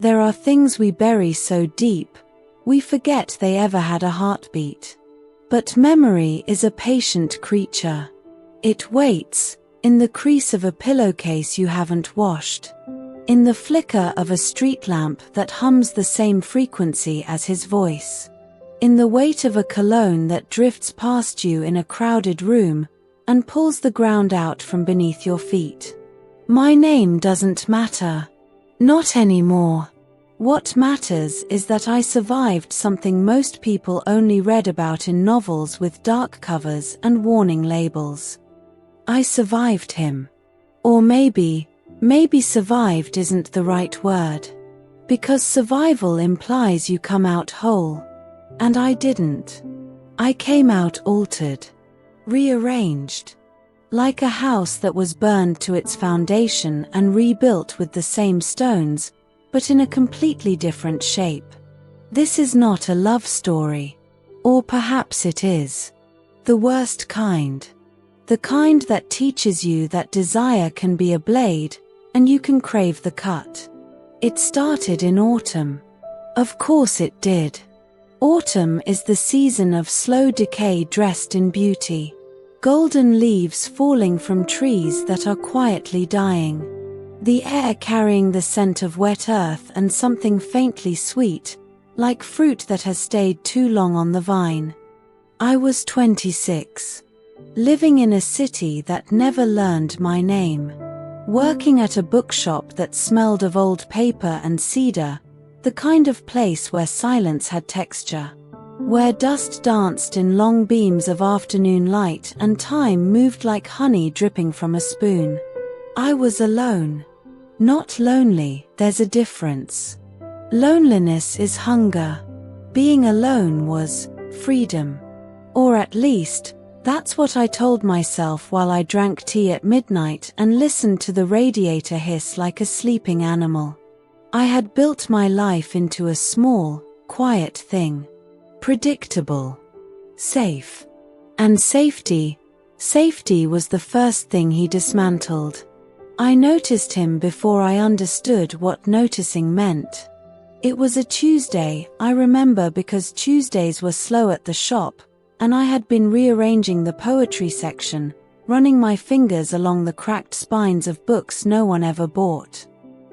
There are things we bury so deep, we forget they ever had a heartbeat. But memory is a patient creature. It waits, in the crease of a pillowcase you haven't washed, in the flicker of a street lamp that hums the same frequency as his voice, in the weight of a cologne that drifts past you in a crowded room and pulls the ground out from beneath your feet. My name doesn't matter. Not anymore. What matters is that I survived something most people only read about in novels with dark covers and warning labels. I survived him. Or maybe survived isn't the right word. Because survival implies you come out whole. And I didn't. I came out altered. Rearranged. Like a house that was burned to its foundation and rebuilt with the same stones, but in a completely different shape. This is not a love story. Or perhaps it is. The worst kind. The kind that teaches you that desire can be a blade, and you can crave the cut. It started in autumn. Of course it did. Autumn is the season of slow decay dressed in beauty. Golden leaves falling from trees that are quietly dying. The air carrying the scent of wet earth and something faintly sweet, like fruit that has stayed too long on the vine. I was 26. Living in a city that never learned my name. Working at a bookshop that smelled of old paper and cedar, the kind of place where silence had texture. Where dust danced in long beams of afternoon light and time moved like honey dripping from a spoon. I was alone. Not lonely, there's a difference. Loneliness is hunger. Being alone was freedom. Or at least, that's what I told myself while I drank tea at midnight and listened to the radiator hiss like a sleeping animal. I had built my life into a small, quiet thing. Predictable. Safe. And safety was the first thing he dismantled. I noticed him before I understood what noticing meant. It was a Tuesday, I remember, because Tuesdays were slow at the shop, and I had been rearranging the poetry section, running my fingers along the cracked spines of books no one ever bought.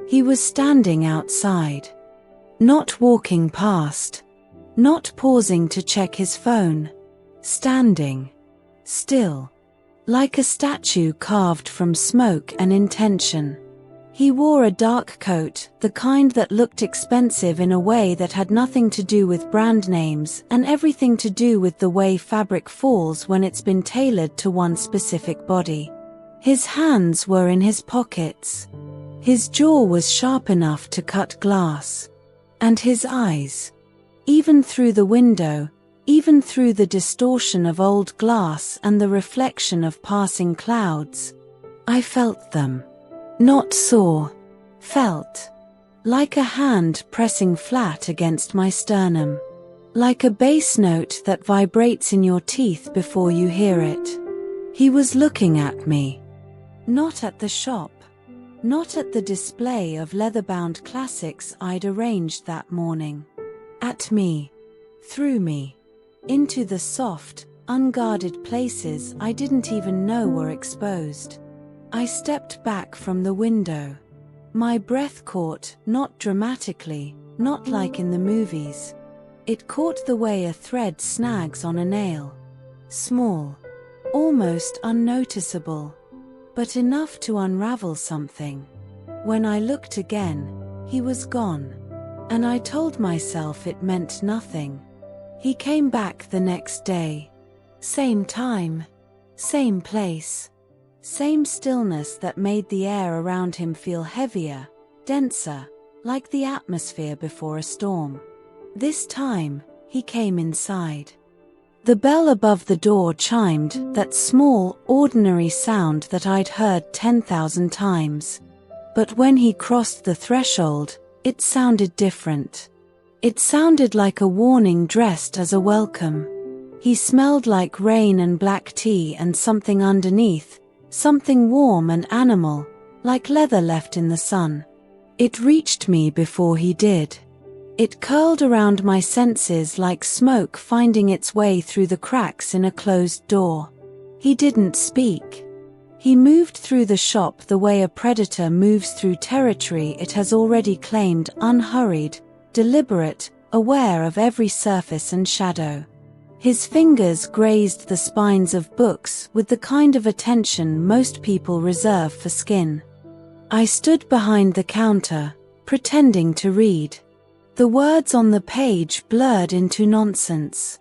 He was standing outside. Not walking past. Not pausing to check his phone. Standing. Still. Like a statue carved from smoke and intention. He wore a dark coat, the kind that looked expensive in a way that had nothing to do with brand names and everything to do with the way fabric falls when it's been tailored to one specific body. His hands were in his pockets. His jaw was sharp enough to cut glass. And his eyes. Even through the window, even through the distortion of old glass and the reflection of passing clouds, I felt them. Not saw. Felt. Like a hand pressing flat against my sternum. Like a bass note that vibrates in your teeth before you hear it. He was looking at me. Not at the shop. Not at the display of leather-bound classics I'd arranged that morning. At me. Through me. Into the soft, unguarded places I didn't even know were exposed. I stepped back from the window. My breath caught, not dramatically, not like in the movies. It caught the way a thread snags on a nail. Small. Almost unnoticeable. But enough to unravel something. When I looked again, he was gone. And I told myself it meant nothing. He came back the next day. Same time. Same place. Same stillness that made the air around him feel heavier, denser, like the atmosphere before a storm. This time, he came inside. The bell above the door chimed, that small, ordinary sound that I'd heard 10,000 times. But when he crossed the threshold, it sounded different. It sounded like a warning dressed as a welcome. He smelled like rain and black tea and something underneath, something warm and animal, like leather left in the sun. It reached me before he did. It curled around my senses like smoke finding its way through the cracks in a closed door. He didn't speak. He moved through the shop the way a predator moves through territory it has already claimed, unhurried, deliberate, aware of every surface and shadow. His fingers grazed the spines of books with the kind of attention most people reserve for skin. I stood behind the counter, pretending to read. The words on the page blurred into nonsense.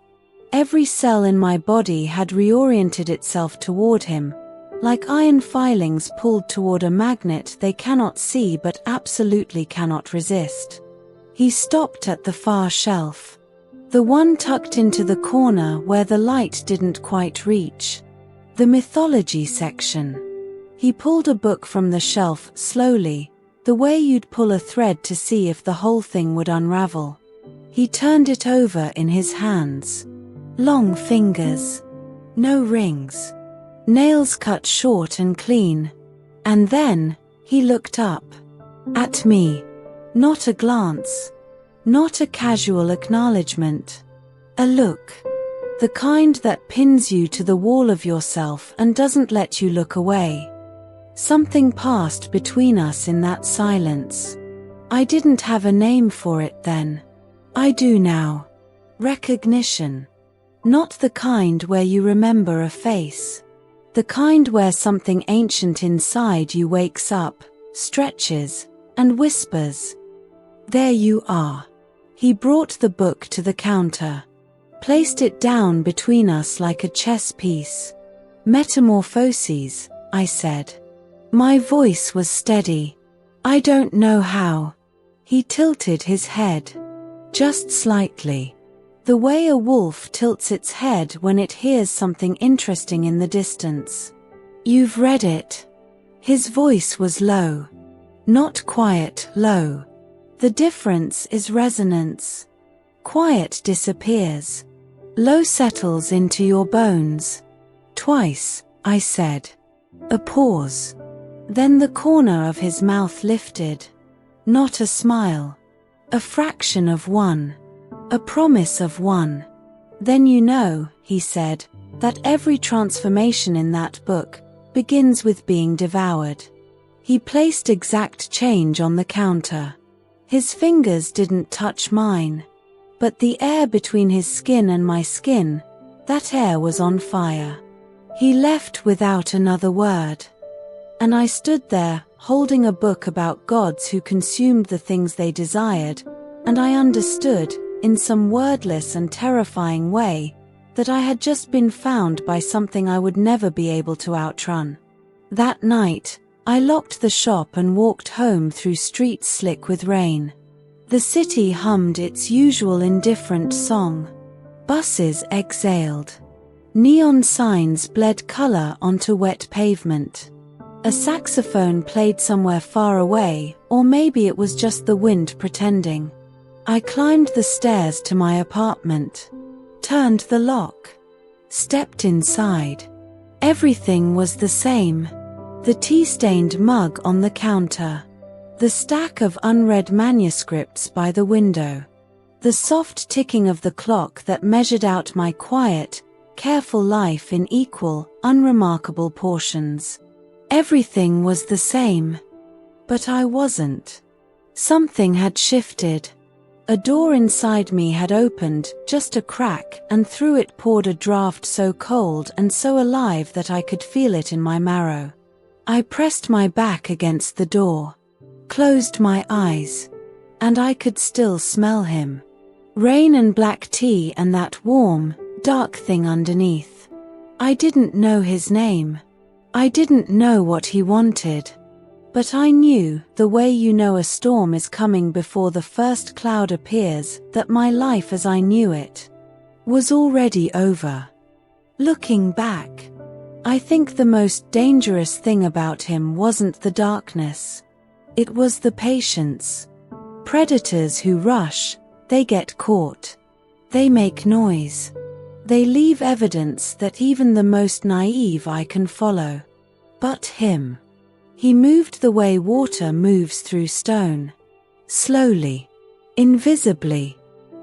Every cell in my body had reoriented itself toward him, like iron filings pulled toward a magnet they cannot see but absolutely cannot resist. He stopped at the far shelf. The one tucked into the corner where the light didn't quite reach. The mythology section. He pulled a book from the shelf slowly, the way you'd pull a thread to see if the whole thing would unravel. He turned it over in his hands. Long fingers. No rings. Nails cut short and clean. And then, he looked up. At me. Not a glance. Not a casual acknowledgement. A look. The kind that pins you to the wall of yourself and doesn't let you look away. Something passed between us in that silence. I didn't have a name for it then. I do now. Recognition. Not the kind where you remember a face. The kind where something ancient inside you wakes up, stretches, and whispers. There you are. He brought the book to the counter. Placed it down between us like a chess piece. Metamorphoses, I said. My voice was steady. I don't know how. He tilted his head. Just slightly. The way a wolf tilts its head when it hears something interesting in the distance. You've read it. His voice was low. Not quiet, low. The difference is resonance. Quiet disappears. Low settles into your bones. Twice, I said. A pause. Then the corner of his mouth lifted. Not a smile. A fraction of one. A promise of one. Then you know, he said, that every transformation in that book begins with being devoured. He placed exact change on the counter. His fingers didn't touch mine. But the air between his skin and my skin, that air was on fire. He left without another word. And I stood there, holding a book about gods who consumed the things they desired, and I understood, in some wordless and terrifying way, that I had just been found by something I would never be able to outrun. That night, I locked the shop and walked home through streets slick with rain. The city hummed its usual indifferent song. Buses exhaled. Neon signs bled color onto wet pavement. A saxophone played somewhere far away, or maybe it was just the wind pretending. I climbed the stairs to my apartment. Turned the lock. Stepped inside. Everything was the same. The tea-stained mug on the counter. The stack of unread manuscripts by the window. The soft ticking of the clock that measured out my quiet, careful life in equal, unremarkable portions. Everything was the same. But I wasn't. Something had shifted. A door inside me had opened, just a crack, and through it poured a draught so cold and so alive that I could feel it in my marrow. I pressed my back against the door. Closed my eyes. And I could still smell him. Rain and black tea and that warm, dark thing underneath. I didn't know his name. I didn't know what he wanted. But I knew, the way you know a storm is coming before the first cloud appears, that my life as I knew it was already over. Looking back, I think the most dangerous thing about him wasn't the darkness. It was the patience. Predators who rush, they get caught. They make noise. They leave evidence that even the most naive eye can follow. But him. He moved the way water moves through stone. Slowly. Invisibly.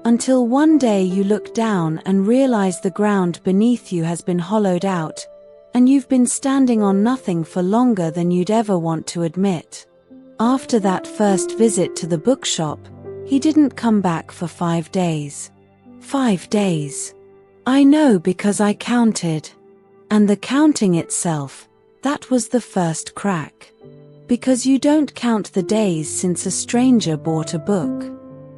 Until one day you look down and realize the ground beneath you has been hollowed out, and you've been standing on nothing for longer than you'd ever want to admit. After that first visit to the bookshop, he didn't come back for 5 days. 5 days. I know because I counted. And the counting itself, that was the first crack. Because you don't count the days since a stranger bought a book.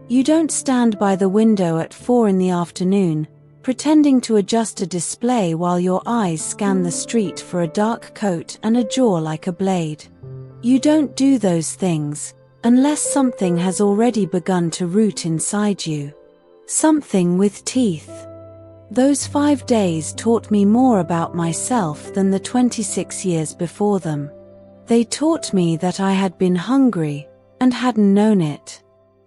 You don't stand by the window at 4 in the afternoon, pretending to adjust a display while your eyes scan the street for a dark coat and a jaw like a blade. You don't do those things, unless something has already begun to root inside you. Something with teeth. Those 5 days taught me more about myself than the 26 years before them. They taught me that I had been hungry, and hadn't known it.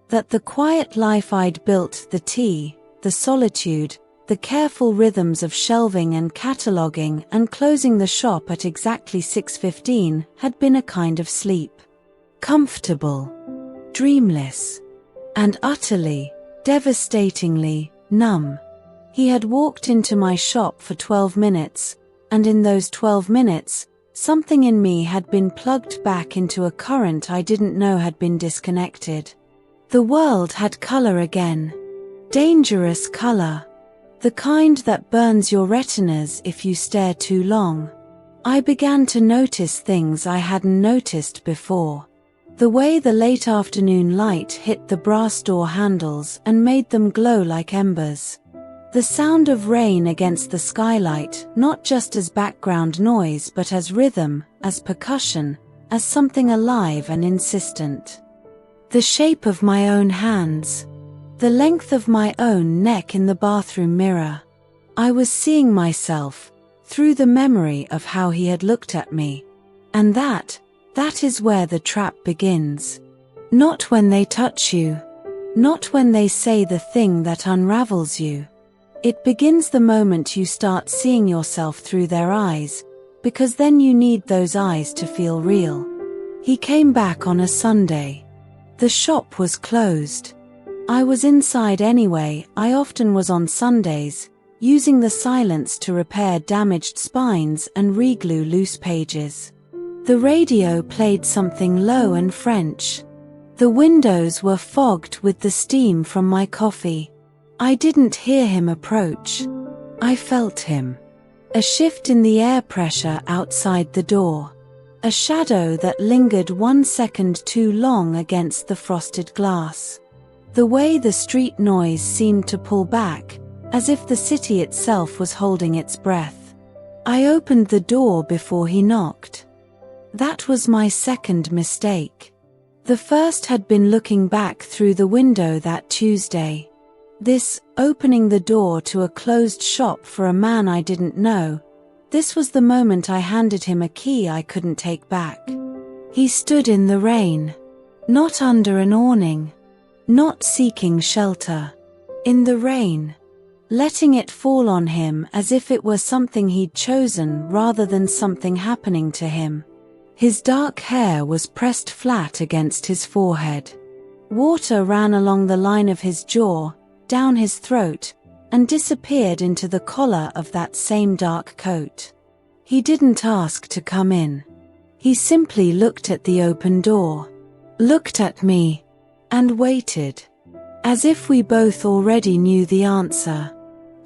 That the quiet life I'd built, the tea, the solitude, the careful rhythms of shelving and cataloguing and closing the shop at exactly 6:15, had been a kind of sleep. Comfortable. Dreamless. And utterly, devastatingly, numb. He had walked into my shop for 12 minutes, and in those 12 minutes, something in me had been plugged back into a current I didn't know had been disconnected. The world had color again. Dangerous color. The kind that burns your retinas if you stare too long. I began to notice things I hadn't noticed before. The way the late afternoon light hit the brass door handles and made them glow like embers. The sound of rain against the skylight, not just as background noise but as rhythm, as percussion, as something alive and insistent. The shape of my own hands. The length of my own neck in the bathroom mirror. I was seeing myself, through the memory of how he had looked at me. And that is where the trap begins. Not when they touch you. Not when they say the thing that unravels you. It begins the moment you start seeing yourself through their eyes, because then you need those eyes to feel real. He came back on a Sunday. The shop was closed. I was inside anyway. I often was on Sundays, using the silence to repair damaged spines and re-glue loose pages. The radio played something low and French. The windows were fogged with the steam from my coffee. I didn't hear him approach. I felt him. A shift in the air pressure outside the door. A shadow that lingered 1 second too long against the frosted glass. The way the street noise seemed to pull back, as if the city itself was holding its breath. I opened the door before he knocked. That was my second mistake. The first had been looking back through the window that Tuesday. This, opening the door to a closed shop for a man I didn't know, this was the moment I handed him a key I couldn't take back. He stood in the rain. Not under an awning. Not seeking shelter. In the rain. Letting it fall on him as if it were something he'd chosen rather than something happening to him. His dark hair was pressed flat against his forehead. Water ran along the line of his jaw, down his throat, and disappeared into the collar of that same dark coat. He didn't ask to come in. He simply looked at the open door. Looked at me. And waited. As if we both already knew the answer.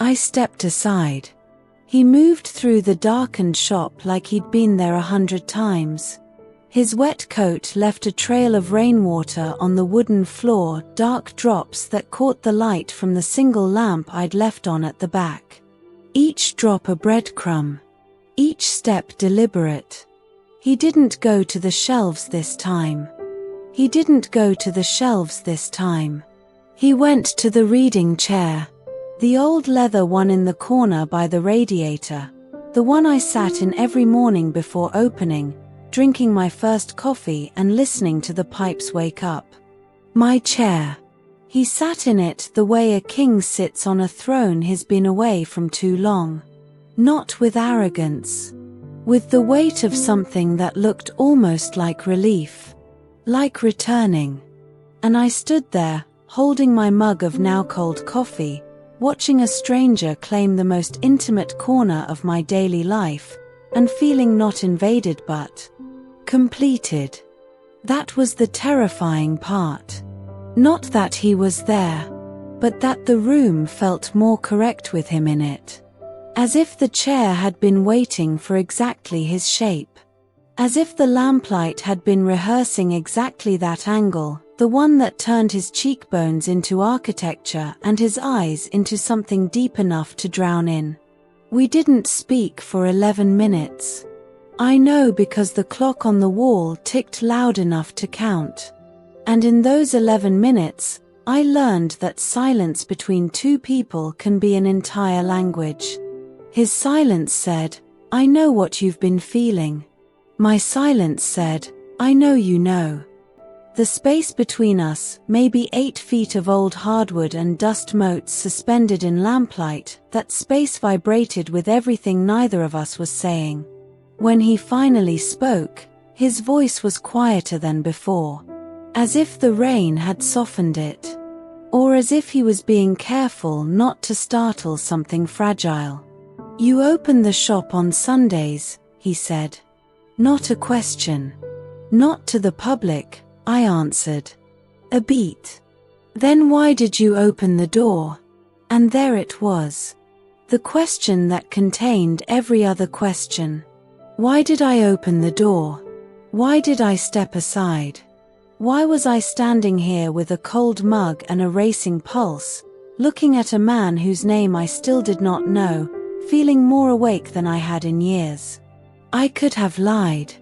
I stepped aside. He moved through the darkened shop like he'd been there 100 times. His wet coat left a trail of rainwater on the wooden floor, dark drops that caught the light from the single lamp I'd left on at the back. Each drop a breadcrumb. Each step deliberate. He didn't go to the shelves this time. He didn't go to the shelves this time. He went to the reading chair. The old leather one in the corner by the radiator. The one I sat in every morning before opening, drinking my first coffee and listening to the pipes wake up. My chair. He sat in it the way a king sits on a throne he's been away from too long. Not with arrogance. with the weight of something that looked almost like relief, like returning. And I stood there, holding my mug of now cold coffee, watching a stranger claim the most intimate corner of my daily life, and feeling not invaded but completed. That was the terrifying part. Not that he was there, but that the room felt more correct with him in it. As if the chair had been waiting for exactly his shape. As if the lamplight had been rehearsing exactly that angle, the one that turned his cheekbones into architecture and his eyes into something deep enough to drown in. We didn't speak for 11 minutes. I know because the clock on the wall ticked loud enough to count. And in those 11 minutes, I learned that silence between two people can be an entire language. His silence said, "I know what you've been feeling." My silence said, "I know you know." The space between us, maybe 8 feet of old hardwood and dust motes suspended in lamplight, that space vibrated with everything neither of us was saying. When he finally spoke, his voice was quieter than before. As if the rain had softened it. Or as if he was being careful not to startle something fragile. "You open the shop on Sundays," he said. Not a question. "Not to the public," I answered. A beat. "Then why did you open the door?" And there it was. The question that contained every other question. Why did I open the door? Why did I step aside? Why was I standing here with a cold mug and a racing pulse, looking at a man whose name I still did not know, feeling more awake than I had in years? I could have lied.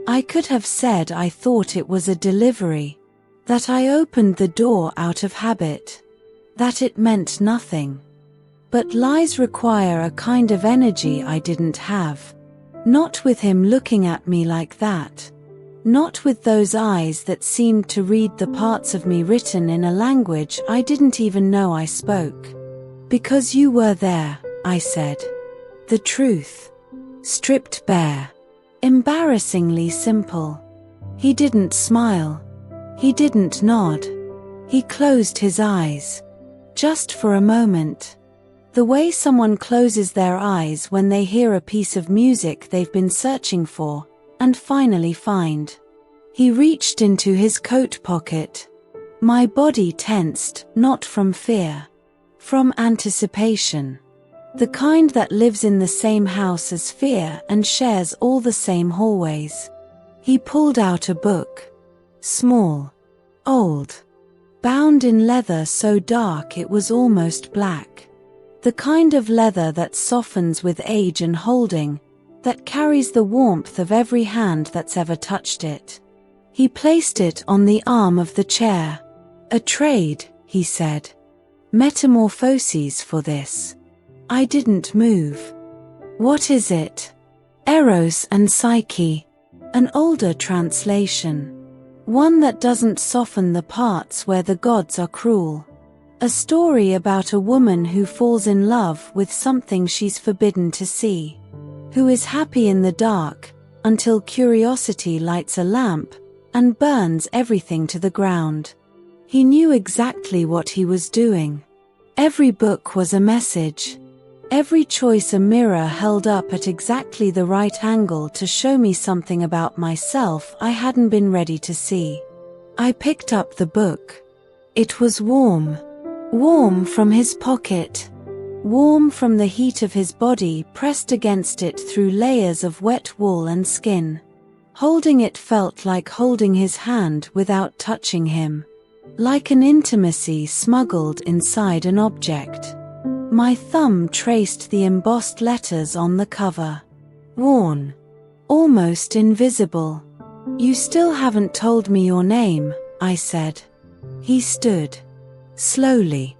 I could have said I thought it was a delivery. That I opened the door out of habit. That it meant nothing. But lies require a kind of energy I didn't have. Not with him looking at me like that. Not with those eyes that seemed to read the parts of me written in a language I didn't even know I spoke. "Because you were there," I said. The truth. Stripped bare. Embarrassingly simple. He didn't smile. He didn't nod. He closed his eyes. Just for a moment. The way someone closes their eyes when they hear a piece of music they've been searching for, and finally find. He reached into his coat pocket. My body tensed, not from fear. From anticipation. The kind that lives in the same house as fear and shares all the same hallways. He pulled out a book. Small. Old. Bound in leather so dark it was almost black. The kind of leather that softens with age and holding, that carries the warmth of every hand that's ever touched it. He placed it on the arm of the chair. "A trade," he said. "Metamorphoses for this." I didn't move. "What is it?" "Eros and Psyche." An older translation. One that doesn't soften the parts where the gods are cruel. A story about a woman who falls in love with something she's forbidden to see. Who is happy in the dark, until curiosity lights a lamp, and burns everything to the ground. He knew exactly what he was doing. Every book was a message. Every choice a mirror held up at exactly the right angle to show me something about myself I hadn't been ready to see. I picked up the book. It was warm. Warm from his pocket. Warm from the heat of his body pressed against it through layers of wet wool and skin. Holding it felt like holding his hand without touching him. Like an intimacy smuggled inside an object. My thumb traced the embossed letters on the cover. Worn. Almost invisible. "You still haven't told me your name," I said. He stood. Slowly.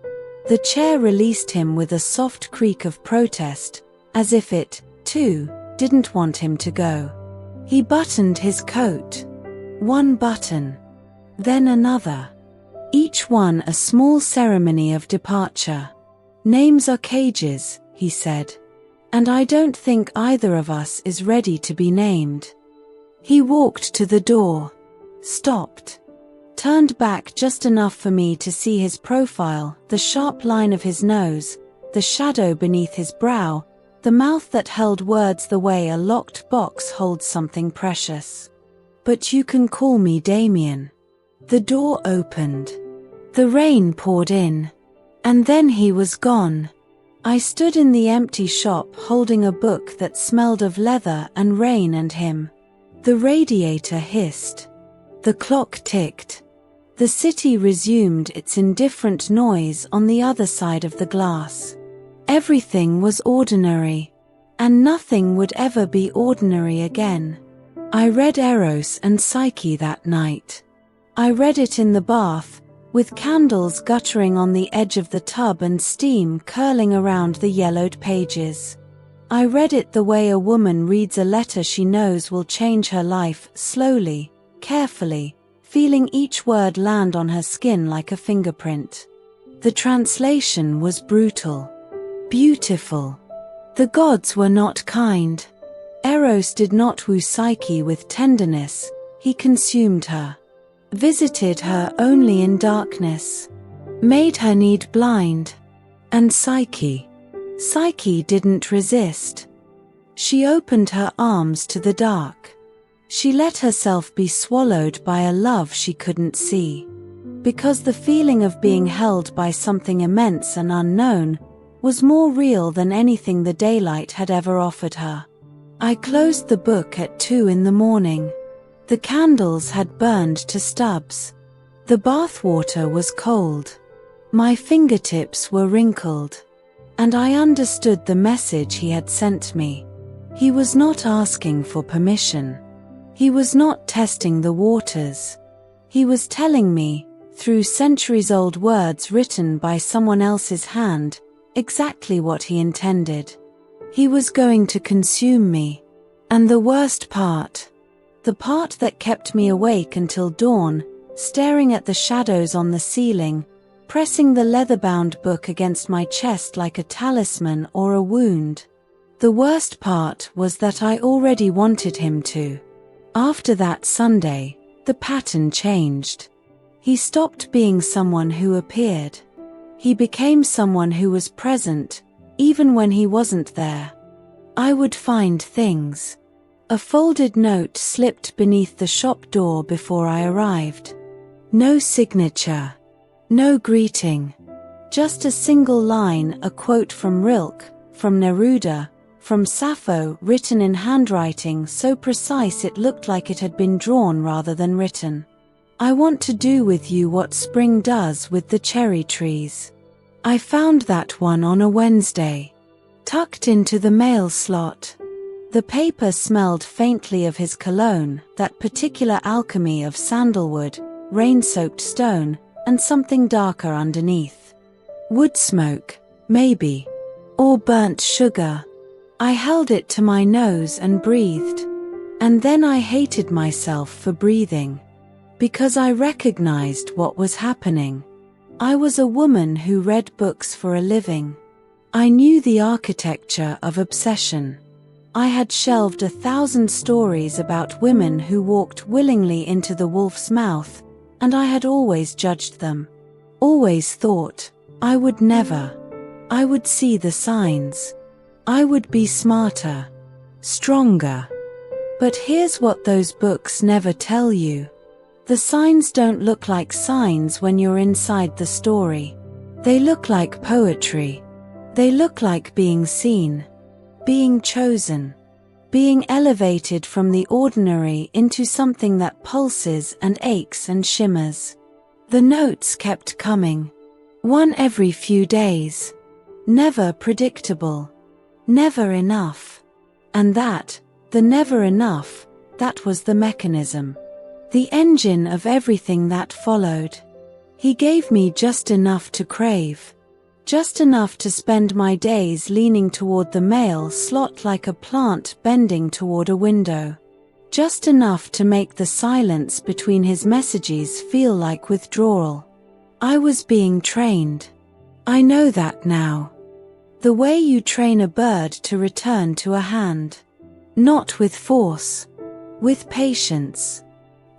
The chair released him with a soft creak of protest, as if it, too, didn't want him to go. He buttoned his coat. One button. Then another. Each one a small ceremony of departure. "Names are cages," he said. And I don't think either of us is ready to be named. He walked to the door, stopped, turned back just enough for me to see his profile, the sharp line of his nose, the shadow beneath his brow, the mouth that held words the way a locked box holds something precious. But you can call me Damien. The door opened. The rain poured in. And then he was gone. I stood in the empty shop holding a book that smelled of leather and rain and him. The radiator hissed. The clock ticked. The city resumed its indifferent noise on the other side of the glass. Everything was ordinary. And nothing would ever be ordinary again. I read Eros and Psyche that night. I read it in the bath, with candles guttering on the edge of the tub and steam curling around the yellowed pages. I read it the way a woman reads a letter she knows will change her life, slowly, carefully, feeling each word land on her skin like a fingerprint. The translation was brutal. Beautiful. The gods were not kind. Eros did not woo Psyche with tenderness, he consumed her. Visited her only in darkness. Made her need blind. And Psyche didn't resist. She opened her arms to the dark. She let herself be swallowed by a love she couldn't see. Because the feeling of being held by something immense and unknown was more real than anything the daylight had ever offered her. I closed the book at 2 a.m. The candles had burned to stubs. The bath water was cold. My fingertips were wrinkled. And I understood the message he had sent me. He was not asking for permission. He was not testing the waters. He was telling me, through centuries-old words written by someone else's hand, exactly what he intended. He was going to consume me. And the worst part, the part that kept me awake until dawn, staring at the shadows on the ceiling, pressing the leather-bound book against my chest like a talisman or a wound. The worst part was that I already wanted him to. After that Sunday, the pattern changed. He stopped being someone who appeared. He became someone who was present, even when he wasn't there. I would find things. A folded note slipped beneath the shop door before I arrived. No signature. No greeting. Just a single line, a quote from Rilke, from Neruda, from Sappho, written in handwriting so precise it looked like it had been drawn rather than written. I want to do with you what spring does with the cherry trees. I found that one on a Wednesday. Tucked into the mail slot. The paper smelled faintly of his cologne, that particular alchemy of sandalwood, rain-soaked stone, and something darker underneath. Wood smoke, maybe. Or burnt sugar. I held it to my nose and breathed. And then I hated myself for breathing. Because I recognized what was happening. I was a woman who read books for a living. I knew the architecture of obsession. I had shelved 1,000 stories about women who walked willingly into the wolf's mouth, and I had always judged them. Always thought, I would never. I would see the signs. I would be smarter. Stronger. But here's what those books never tell you. The signs don't look like signs when you're inside the story. They look like poetry. They look like being seen. Being chosen. Being elevated from the ordinary into something that pulses and aches and shimmers. The notes kept coming. One every few days. Never predictable. Never enough. And that, the never enough, that was the mechanism. The engine of everything that followed. He gave me just enough to crave. Just enough to spend my days leaning toward the mail slot like a plant bending toward a window. Just enough to make the silence between his messages feel like withdrawal. I was being trained. I know that now. The way you train a bird to return to a hand. Not with force. With patience.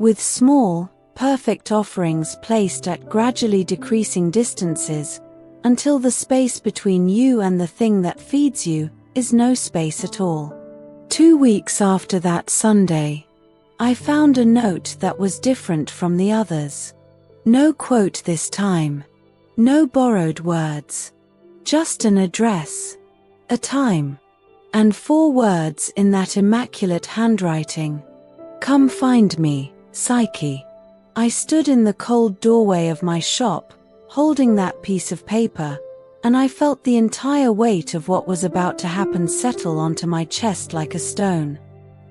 With small, perfect offerings placed at gradually decreasing distances, until the space between you and the thing that feeds you is no space at all. 2 weeks after that Sunday, I found a note that was different from the others. No quote this time. No borrowed words. Just an address. A time. And 4 words in that immaculate handwriting. Come find me, Psyche. I stood in the cold doorway of my shop, holding that piece of paper, and I felt the entire weight of what was about to happen settle onto my chest like a stone.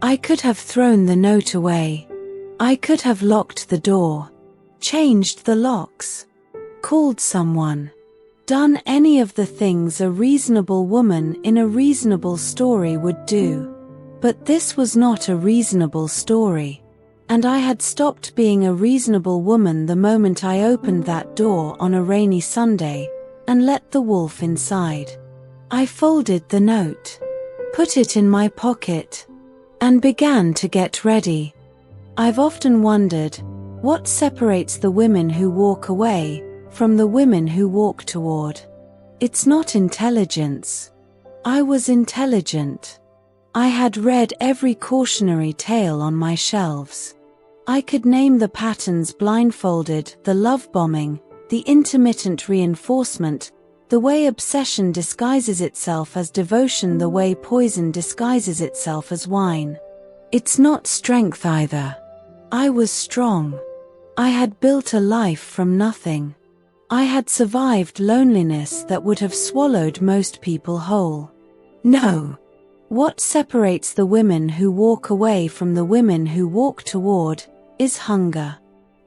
I could have thrown the note away. I could have locked the door, changed the locks, called someone, done any of the things a reasonable woman in a reasonable story would do. But this was not a reasonable story. And I had stopped being a reasonable woman the moment I opened that door on a rainy Sunday and let the wolf inside. I folded the note, put it in my pocket, and began to get ready. I've often wondered, what separates the women who walk away from the women who walk toward? It's not intelligence. I was intelligent. I had read every cautionary tale on my shelves. I could name the patterns blindfolded, the love bombing, the intermittent reinforcement, the way obsession disguises itself as devotion, the way poison disguises itself as wine. It's not strength either. I was strong. I had built a life from nothing. I had survived loneliness that would have swallowed most people whole. No. What separates the women who walk away from the women who walk toward is hunger.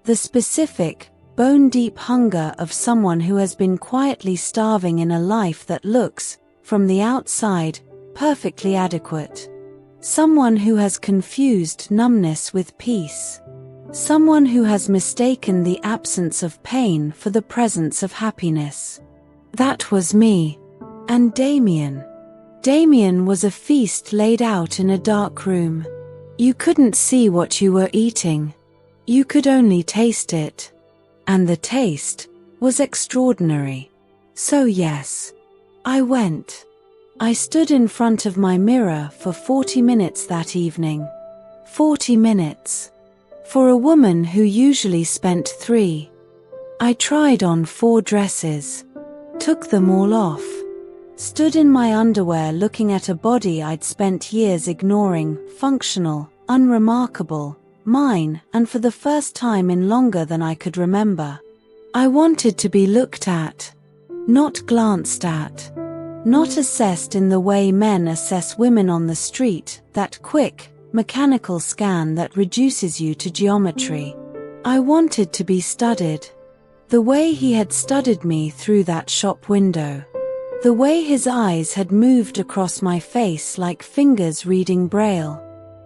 The specific, bone-deep hunger of someone who has been quietly starving in a life that looks, from the outside, perfectly adequate. Someone who has confused numbness with peace. Someone who has mistaken the absence of pain for the presence of happiness. That was me. And Damien. Damien was a feast laid out in a dark room. You couldn't see what you were eating. You could only taste it. And the taste was extraordinary. So yes, I went. I stood in front of my mirror for 40 minutes that evening. 40 minutes. For a woman who usually spent 3. I tried on 4 dresses. Took them all off. Stood in my underwear looking at a body I'd spent years ignoring, functional, unremarkable, mine, and for the first time in longer than I could remember. I wanted to be looked at, not glanced at, not assessed in the way men assess women on the street, that quick, mechanical scan that reduces you to geometry. I wanted to be studied. The way he had studied me through that shop window. The way his eyes had moved across my face like fingers reading Braille.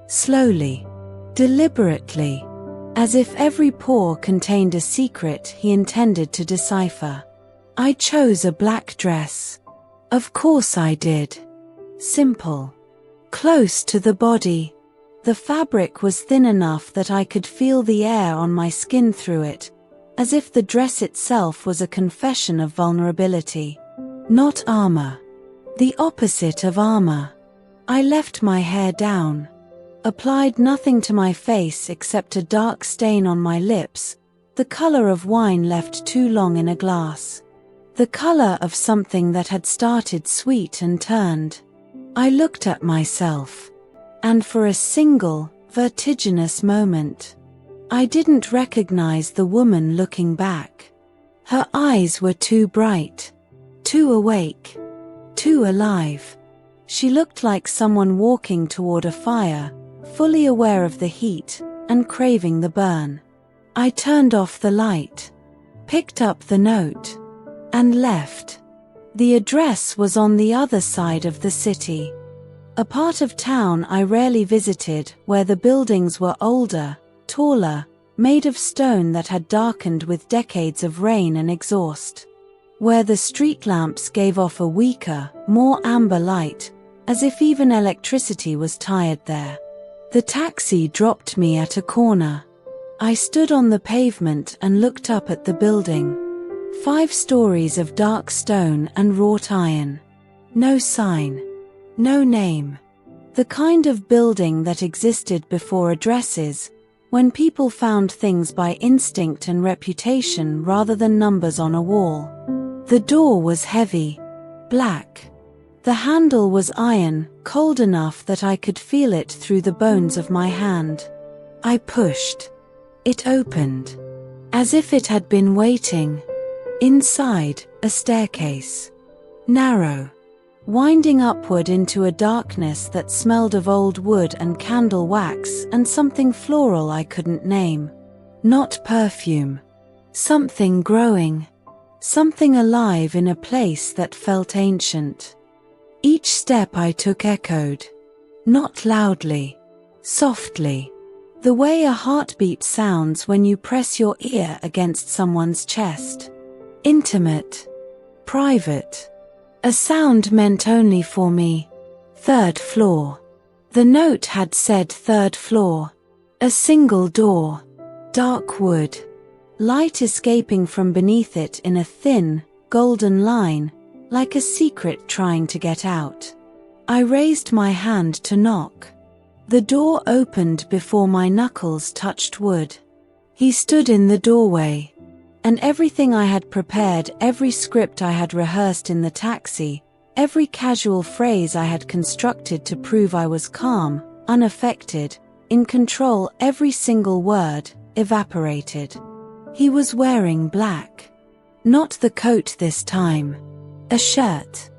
Slowly. Deliberately. As if every pore contained a secret he intended to decipher. I chose a black dress. Of course I did. Simple. Close to the body. The fabric was thin enough that I could feel the air on my skin through it, as if the dress itself was a confession of vulnerability. Not armor. The opposite of armor. I left my hair down. Applied nothing to my face except a dark stain on my lips, the color of wine left too long in a glass. The color of something that had started sweet and turned. I looked at myself. And for a single, vertiginous moment, I didn't recognize the woman looking back. Her eyes were too bright. Too awake. Too alive. She looked like someone walking toward a fire, fully aware of the heat, and craving the burn. I turned off the light, picked up the note, and left. The address was on the other side of the city. A part of town I rarely visited, where the buildings were older, taller, made of stone that had darkened with decades of rain and exhaust. where the street lamps gave off a weaker, more amber light, as if even electricity was tired there. The taxi dropped me at a corner. I stood on the pavement and looked up at the building. 5 stories of dark stone and wrought iron. No sign. No name. The kind of building that existed before addresses, when people found things by instinct and reputation rather than numbers on a wall. The door was heavy, black. The handle was iron, cold enough that I could feel it through the bones of my hand. I pushed. It opened, as if it had been waiting. Inside, a staircase. Narrow, winding upward into a darkness that smelled of old wood and candle wax and something floral I couldn't name. Not perfume. Something growing. Something alive in a place that felt ancient. Each step I took echoed. Not loudly. Softly. The way a heartbeat sounds when you press your ear against someone's chest. Intimate. Private. A sound meant only for me. 3rd floor. The note had said 3rd floor. A single door. Dark wood. Light escaping from beneath it in a thin, golden line, like a secret trying to get out. I raised my hand to knock. The door opened before my knuckles touched wood. He stood in the doorway. And everything I had prepared, every script I had rehearsed in the taxi, every casual phrase I had constructed to prove I was calm, unaffected, in control, every single word, evaporated. He was wearing black. Not the coat this time. A shirt.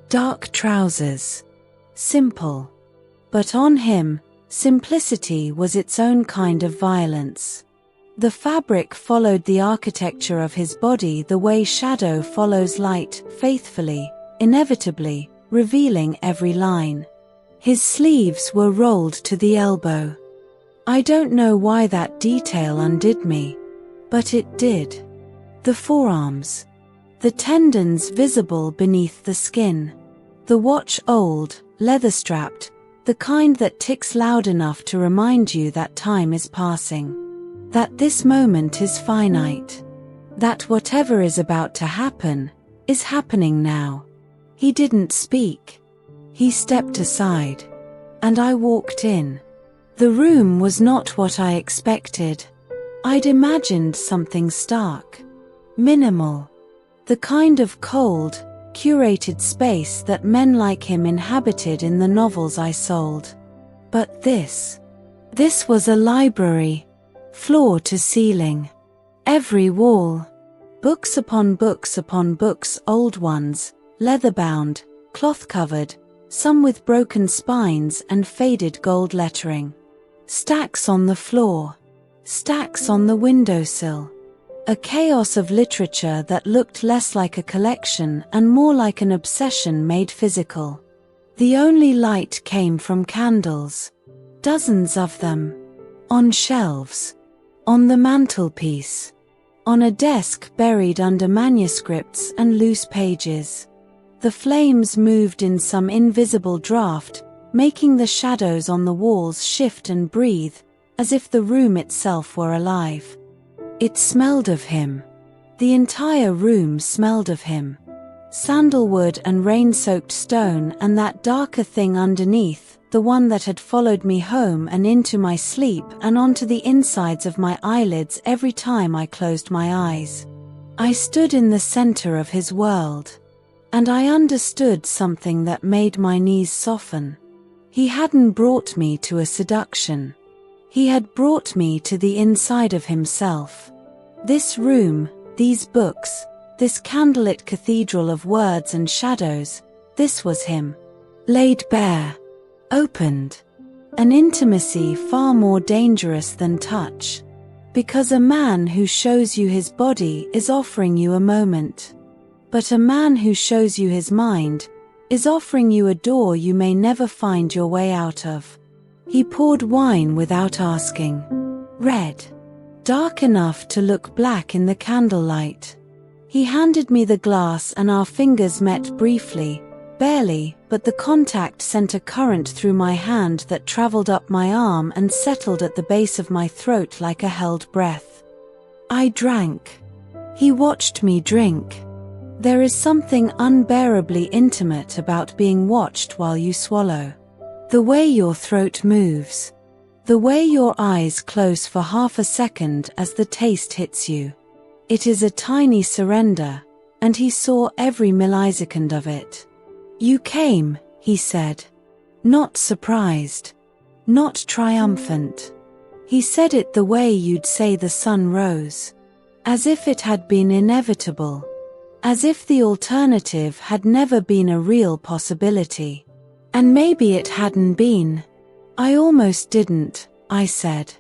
Dark trousers. Simple. But on him, simplicity was its own kind of violence. The fabric followed the architecture of his body the way shadow follows light, faithfully, inevitably, revealing every line. His sleeves were rolled to the elbow. I don't know why that detail undid me, but it did. The forearms. The tendons visible beneath the skin. The watch old, leather-strapped, the kind that ticks loud enough to remind you that time is passing. That this moment is finite. That whatever is about to happen, is happening now. He didn't speak. He stepped aside. And I walked in. The room was not what I expected. I'd imagined something stark. Minimal. The kind of cold, curated space that men like him inhabited in the novels I sold. But this was a library. Floor to ceiling. Every wall. Books upon books upon books, old ones, leather-bound, cloth-covered, some with broken spines and faded gold lettering. Stacks on the floor. Stacks on the windowsill. A chaos of literature that looked less like a collection and more like an obsession made physical. The only light came from candles. Dozens of them. On shelves. On the mantelpiece. On a desk buried under manuscripts and loose pages. The flames moved in some invisible draft, making the shadows on the walls shift and breathe, as if the room itself were alive. It smelled of him. The entire room smelled of him. Sandalwood and rain-soaked stone and that darker thing underneath, the one that had followed me home and into my sleep and onto the insides of my eyelids every time I closed my eyes. I stood in the center of his world. And I understood something that made my knees soften. He hadn't brought me to a seduction. He had brought me to the inside of himself. This room, these books, this candlelit cathedral of words and shadows, this was him. Laid bare. Opened. An intimacy far more dangerous than touch. Because a man who shows you his body is offering you a moment. But a man who shows you his mind is offering you a door you may never find your way out of. He poured wine without asking. Red. Dark enough to look black in the candlelight. He handed me the glass and our fingers met briefly, barely, but the contact sent a current through my hand that traveled up my arm and settled at the base of my throat like a held breath. I drank. He watched me drink. There is something unbearably intimate about being watched while you swallow. The way your throat moves. The way your eyes close for half a second as the taste hits you. It is a tiny surrender, and he saw every millisecond of it. You came, he said. Not surprised. Not triumphant. He said it the way you'd say the sun rose. As if it had been inevitable. As if the alternative had never been a real possibility. And maybe it hadn't been. I almost didn't, I said.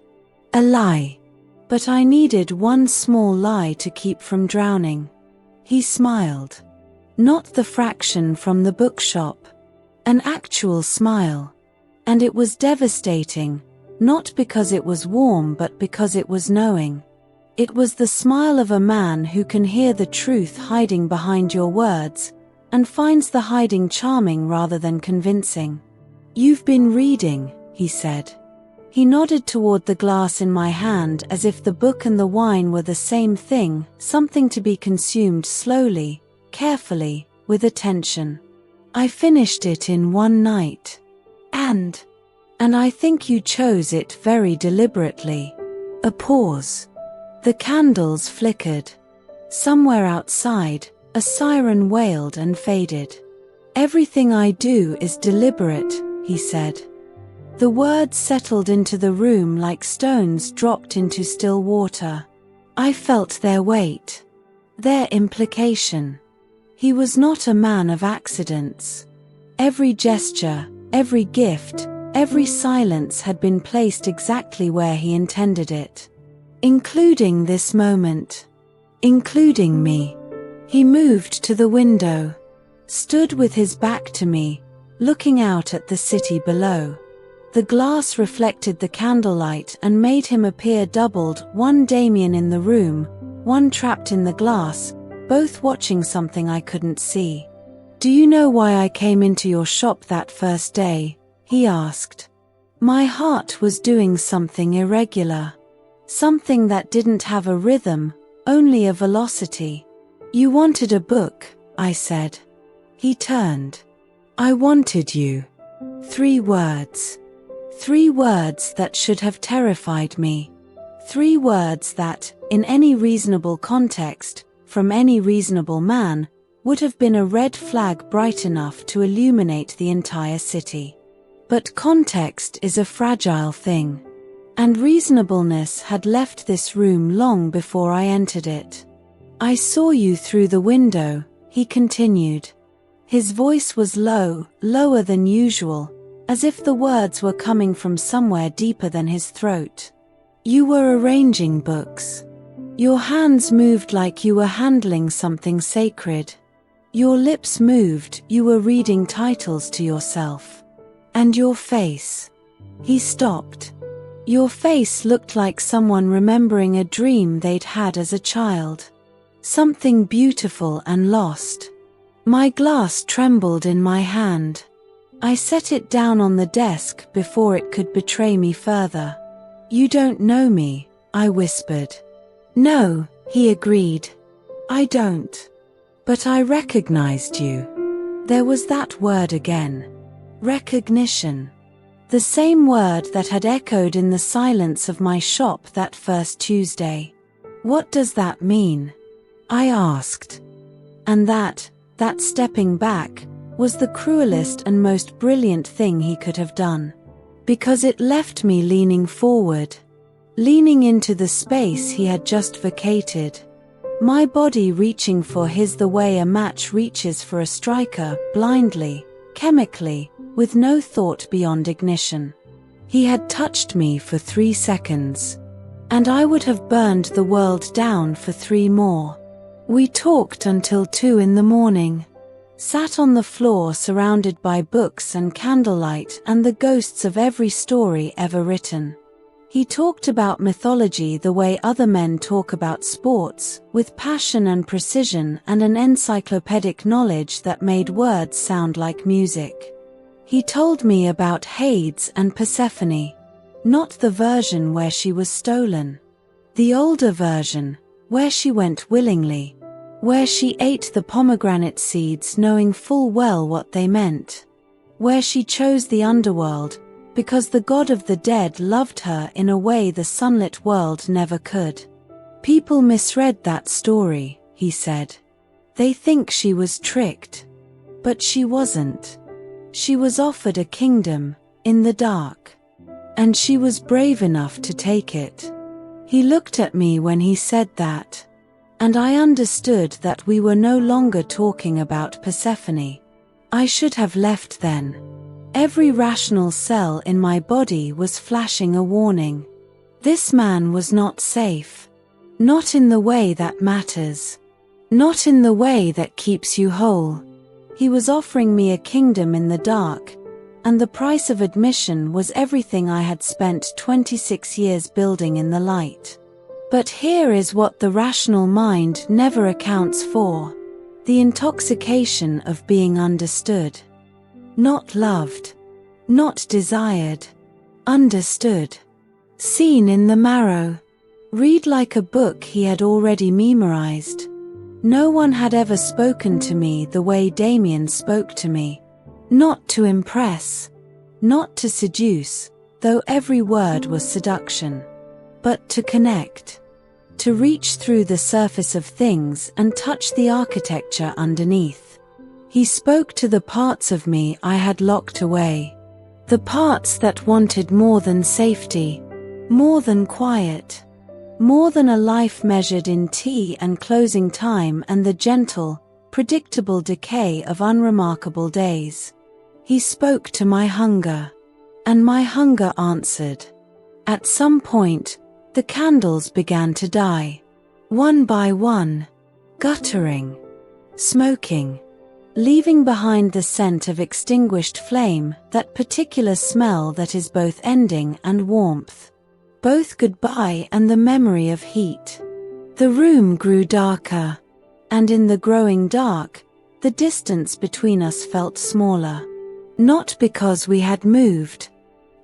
A lie. But I needed one small lie to keep from drowning. He smiled. Not the fraction from the bookshop. An actual smile. And it was devastating, not because it was warm but because it was knowing. It was the smile of a man who can hear the truth hiding behind your words, and finds the hiding charming rather than convincing. You've been reading, he said. He nodded toward the glass in my hand as if the book and the wine were the same thing, something to be consumed slowly, carefully, with attention. I finished it in one night. And I think you chose it very deliberately. A pause. The candles flickered. Somewhere outside, a siren wailed and faded. Everything I do is deliberate, he said. The words settled into the room like stones dropped into still water. I felt their weight. Their implication. He was not a man of accidents. Every gesture, every gift, every silence had been placed exactly where he intended it. Including this moment. Including me. He moved to the window. Stood with his back to me, looking out at the city below. The glass reflected the candlelight and made him appear doubled, one Damien in the room, one trapped in the glass, both watching something I couldn't see. Do you know why I came into your shop that first day? He asked. My heart was doing something irregular. Something that didn't have a rhythm, only a velocity. You wanted a book, I said. He turned. I wanted you. 3 words. 3 words that should have terrified me. 3 words that, in any reasonable context, from any reasonable man, would have been a red flag bright enough to illuminate the entire city. But context is a fragile thing. And reasonableness had left this room long before I entered it. I saw you through the window, he continued. His voice was low, lower than usual, as if the words were coming from somewhere deeper than his throat. You were arranging books. Your hands moved like you were handling something sacred. Your lips moved, you were reading titles to yourself. And your face. He stopped. Your face looked like someone remembering a dream they'd had as a child. Something beautiful and lost. My glass trembled in my hand. I set it down on the desk before it could betray me further. You don't know me, I whispered. No, he agreed. I don't. But I recognized you. There was that word again. Recognition. The same word that had echoed in the silence of my shop that first Tuesday. What does that mean? I asked. And that stepping back, was the cruelest and most brilliant thing he could have done. Because it left me leaning forward. Leaning into the space he had just vacated. My body reaching for his the way a match reaches for a striker, blindly, chemically, with no thought beyond ignition. He had touched me for 3 seconds. And I would have burned the world down for 3 more. We talked until 2 in the morning. Sat on the floor surrounded by books and candlelight and the ghosts of every story ever written. He talked about mythology the way other men talk about sports, with passion and precision and an encyclopedic knowledge that made words sound like music. He told me about Hades and Persephone. Not the version where she was stolen. The older version, where she went willingly. Where she ate the pomegranate seeds knowing full well what they meant. Where she chose the underworld, because the god of the dead loved her in a way the sunlit world never could. People misread that story, he said. They think she was tricked. But she wasn't. She was offered a kingdom, in the dark. And she was brave enough to take it. He looked at me when he said that. And I understood that we were no longer talking about Persephone. I should have left then. Every rational cell in my body was flashing a warning. This man was not safe. Not in the way that matters. Not in the way that keeps you whole. He was offering me a kingdom in the dark, and the price of admission was everything I had spent 26 years building in the light. But here is what the rational mind never accounts for. The intoxication of being understood. Not loved. Not desired. Understood. Seen in the marrow. Read like a book he had already memorized. No one had ever spoken to me the way Damien spoke to me. Not to impress. Not to seduce, though every word was seduction. But to connect. To reach through the surface of things and touch the architecture underneath. He spoke to the parts of me I had locked away. The parts that wanted more than safety. More than quiet. More than a life measured in tea and closing time and the gentle, predictable decay of unremarkable days. He spoke to my hunger. And my hunger answered. At some point, the candles began to die. One by one. Guttering. Smoking. Leaving behind the scent of extinguished flame, that particular smell that is both ending and warmth. Both goodbye and the memory of heat. The room grew darker. And in the growing dark, the distance between us felt smaller. Not because we had moved,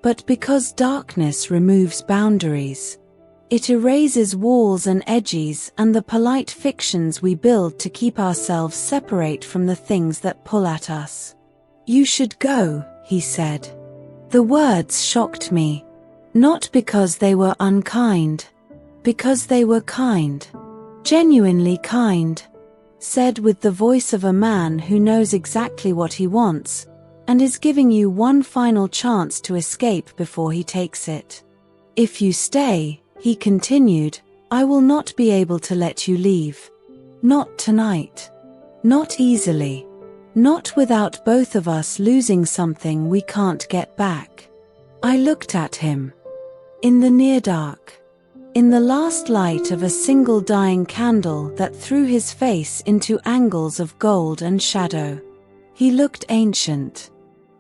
but because darkness removes boundaries. It erases walls and edges and the polite fictions we build to keep ourselves separate from the things that pull at us. You should go, he said. The words shocked me. Not because they were unkind. Because they were kind. Genuinely kind. Said with the voice of a man who knows exactly what he wants, and is giving you one final chance to escape before he takes it. If you stay, he continued, I will not be able to let you leave. Not tonight. Not easily. Not without both of us losing something we can't get back. I looked at him. In the near dark. In the last light of a single dying candle that threw his face into angles of gold and shadow. He looked ancient.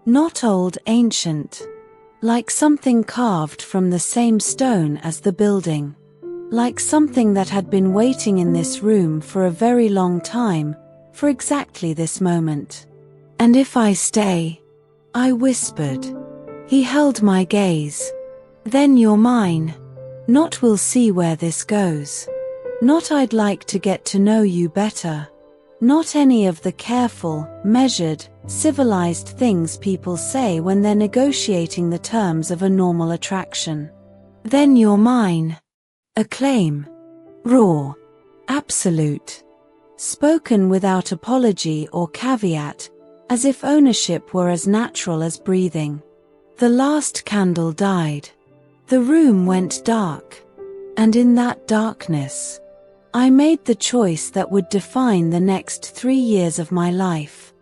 Not old, ancient. Like something carved from the same stone as the building. Like something that had been waiting in this room for a very long time, for exactly this moment. And if I stay? I whispered. He held my gaze. Then you're mine. Not we'll see where this goes. Not I'd like to get to know you better. Not any of the careful, measured, civilized things people say when they're negotiating the terms of a normal attraction. Then you're mine. A claim. Raw. Absolute. Spoken without apology or caveat, as if ownership were as natural as breathing. The last candle died. The room went dark. And in that darkness, I made the choice that would define the next 3 years of my life.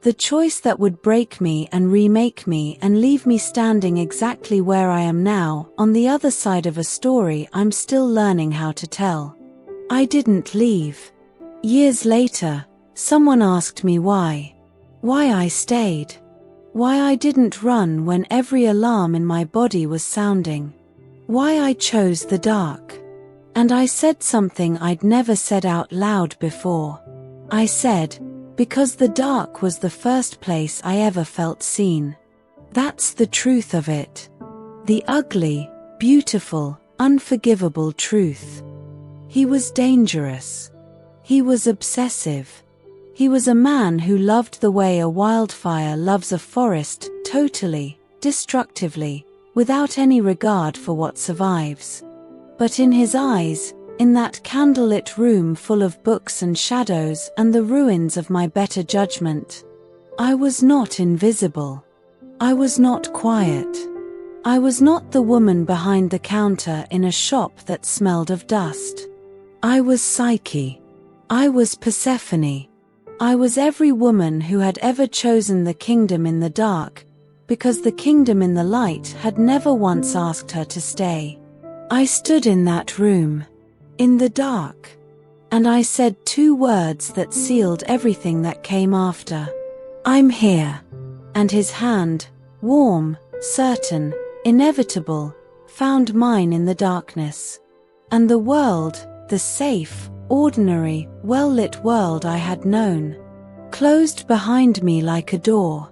The choice that would break me and remake me and leave me standing exactly where I am now, on the other side of a story I'm still learning how to tell. I didn't leave. Years later, someone asked me why. Why I stayed. Why I didn't run when every alarm in my body was sounding. why I chose the dark. And I said something I'd never said out loud before. I said, because the dark was the first place I ever felt seen. That's the truth of it. The ugly, beautiful, unforgivable truth. He was dangerous. He was obsessive. He was a man who loved the way a wildfire loves a forest, totally, destructively, without any regard for what survives. But in his eyes, in that candlelit room full of books and shadows and the ruins of my better judgment, I was not invisible. I was not quiet. I was not the woman behind the counter in a shop that smelled of dust. I was Psyche. I was Persephone. I was every woman who had ever chosen the kingdom in the dark, because the kingdom in the light had never once asked her to stay. I stood in that room, in the dark, and I said 2 words that sealed everything that came after. I'm here. And his hand, warm, certain, inevitable, found mine in the darkness. And the world, the safe, ordinary, well-lit world I had known, closed behind me like a door.